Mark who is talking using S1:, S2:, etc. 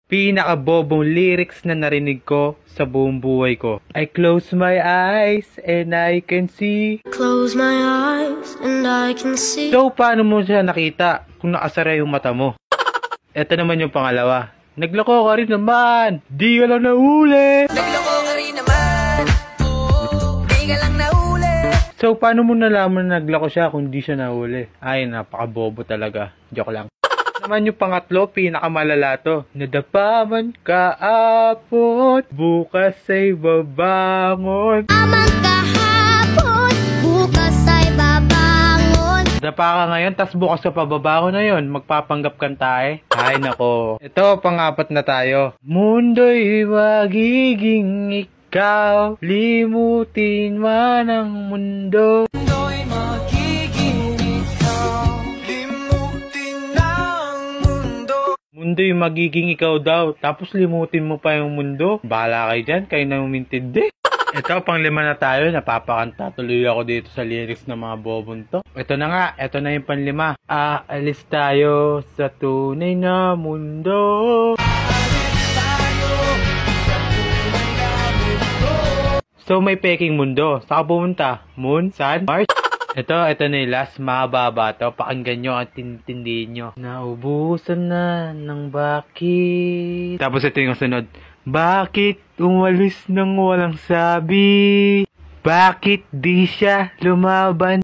S1: pinakabobong lyrics na narinig ko sa buong buhay ko. I close my eyes and I can see.
S2: Close my eyes and I can see.
S1: So, paano mo siya nakita kung nakasara yung mata mo? Ito naman yung pangalawa. Nagloko ka rin naman. Di ka lang nahuli.
S2: Nagloko ka rin naman. Di ka lang nahuli.
S1: So, paano mo nalaman na nagloko siya kung di siya nahuli? Ay, napakabobo talaga. Joke lang. Naman yung pangatlo, pinakamalala to. Nadapaman ka apot, bukas ay babangon.
S2: Amang kahapon, bukas ay babangon.
S1: Dapa ka ngayon, tas bukas sa pababangon na yun. Magpapanggap kan tayo. Ay nako. Ito, pang-apat na tayo. Mundo'y magiging ikaw, limutin man ang mundo.
S2: Mundo'y magiging ikaw, limutin ang mundo.
S1: Mundo'y magiging ikaw daw, tapos limutin mo pa yung mundo. Bahala kayo dyan, kayo na umintindi. Ito, pang-5 na tayo. Napapakanta tuloy ako dito sa lyrics ng mga bobon to. Ito na nga, ito na yung pang-5. Aalis tayo sa tunay na mundo. Aalis tayo sa tunay na mundo. So, may peking mundo. Saan ka pumunta? Moon? Sun? Mars? Ito na yung last. Mababa to. Pakinggan nyo at tintindihin nyo. Naubusan na ng bakit. Tapos ito yung sunod. Bakit umalis nang walang sabi? Bakit di siya lumaban?